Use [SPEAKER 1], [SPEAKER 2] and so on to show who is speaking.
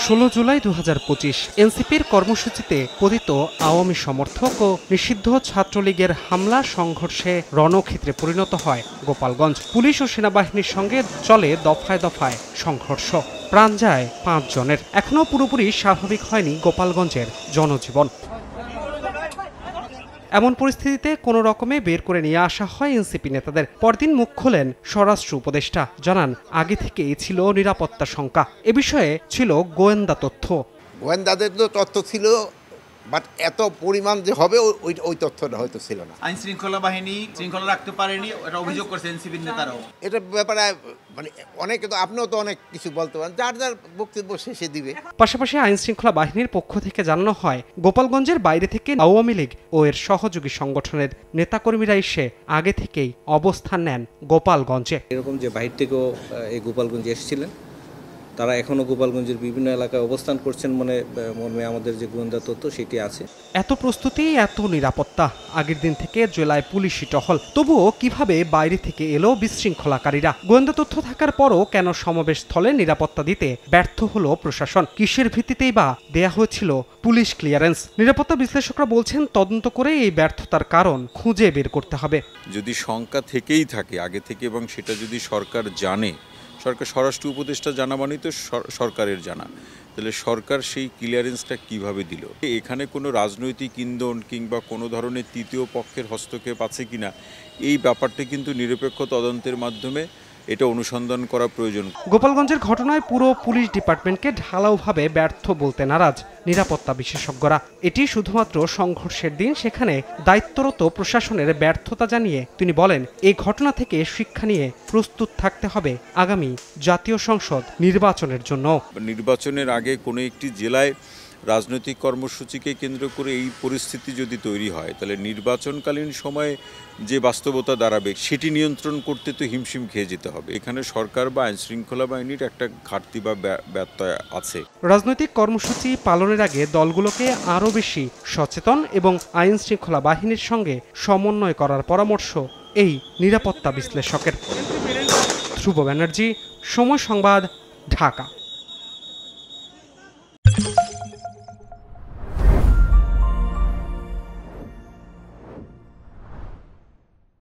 [SPEAKER 1] 16 জুলাই 2025 এনসিপির কর্মসূচিতে পতিত আওয়ামী সমর্থক ও নিষিদ্ধ ছাত্রলীগের হামলা সংঘর্ষে রণক্ষেত্রে পরিণত হয় গোপালগঞ্জ। পুলিশ ও সেনাবাহিনীর সঙ্গে চলে দফায় দফায় সংঘর্ষ। প্রাণ যায় 5 জনের। এখনও পুরোপুরি স্বাভাবিক হয়নি গোপালগঞ্জের জনজীবন। এমন পরিস্থিতিতে কোনো রকমে বের করে নিয়ে আসা হয় এনসিপি নেতাদের। পরদিন মুখ খোলেন স্বরাষ্ট্র উপদেষ্টা, জানান আগে থেকেই ছিল নিরাপত্তা শঙ্কা। এ বিষয়ে ছিল গোয়েন্দা তথ্য।
[SPEAKER 2] গোয়েন্দাদের তো তথ্য ছিল, বাট এত পরিমাণ যে হবে ওই তথ্যটা হয়তো ছিল না।
[SPEAKER 3] আইন শৃঙ্খলা বাহিনী শৃঙ্খলা রাখতে পারেনি, এটা অভিযোগ করছে এনসিপি নেতারাও।
[SPEAKER 2] এটা ব্যাপারে মানে অনেকে তো, আপনিও তো অনেক কিছু বলতে পারেন, যার যার বক্তব্য শেষে দিবে।
[SPEAKER 1] পাশাপাশি আইন শৃঙ্খলা বাহিনীর পক্ষ থেকে জানানো হয়, গোপালগঞ্জের বাইরে থেকে আওয়ামী লীগ ও এর সহযোগী সংগঠনের নেতাকর্মীরা এসে আগে থেকেই অবস্থান নেন গোপালগঞ্জে।
[SPEAKER 4] এরকম যে বাইরে থেকেও এই গোপালগঞ্জে এসেছিলেন, তারা এখনো গোপালগঞ্জের বিভিন্ন এলাকায় অবস্থান করছেন মর্মে আমাদের যে গোয়েন্দা তথ্য সেটি আছে।
[SPEAKER 1] এত প্রস্তুতি, এত নিরাপত্তা, আগের দিন থেকে জেলায় পুলিশি টহল। তবুও কিভাবে বাইরে থেকে এলো বিশৃঙ্খলাকারীরা? গোয়েন্দা তথ্য থাকার পরও কেন সমাবেশ স্থলে নিরাপত্তা দিতে ব্যর্থ হলো প্রশাসন? কিসের ভিত্তিতেই বা দেয়া হয়েছিল পুলিশ ক্লিয়ারেন্স? নিরাপত্তা বিশ্লেষকরা বলছেন, তদন্ত করে এই ব্যর্থতার কারণ খুঁজে বের করতে হবে।
[SPEAKER 5] যদি শঙ্কা থেকেই থাকে আগে থেকে, এবং সেটা যদি সরকার জানে, সরকার স্বরাষ্ট্র উপদেষ্টা জানা মানেই তো সরকারের জানা, তাহলে সরকার সেই ক্লিয়ারেন্সটা কিভাবে দিল? এখানে কোনো রাজনৈতিক ইন্ধন কিংবা কোনো ধরনের তৃতীয় পক্ষের হস্তক্ষেপ আছে কিনা, এই ব্যাপারটা কিন্তু নিরপেক্ষ তদন্তের মাধ্যমে এটা অনুসন্ধান করা প্রয়োজন।
[SPEAKER 1] গোপালগঞ্জের ঘটনায় পুরো পুলিশ ডিপার্টমেন্টকে ঢালাওভাবে ব্যর্থ বলতে নারাজ নিরাপত্তা বিশেষজ্ঞরা। এটি শুধুমাত্র সংঘর্ষের দিন, সেখানে দায়িত্বরত প্রশাসনের ব্যর্থতা জানিয়ে তিনি বলেন, এই ঘটনা থেকে শিক্ষা নিয়ে প্রস্তুত থাকতে হবে আগামী জাতীয় সংসদ নির্বাচনের জন্য।
[SPEAKER 5] নির্বাচনের আগে কোনো একটি জেলায় রাজনৈতিক কর্মসূচিকে কেন্দ্র করে এই পরিস্থিতি যদি তৈরি হয়, তাহলে নির্বাচনকালীন সময়ে যে বাস্তবতা দাঁড়াবে সেটি নিয়ন্ত্রণ করতে তো হিমশিম খেয়ে যেতে হবে। এখানে সরকার বা আইন শৃঙ্খলা বাহিনীর একটা ঘাটতি বা ব্যত্যয় আছে।
[SPEAKER 1] রাজনৈতিক কর্মসূচি পালনের আগে দলগুলোকে আরও বেশি সচেতন এবং আইন শৃঙ্খলা বাহিনীর সঙ্গে সমন্বয় করার পরামর্শ এই নিরাপত্তা বিশ্লেষকের। ধ্রুব ব্যানার্জি, সময় সংবাদ, ঢাকা।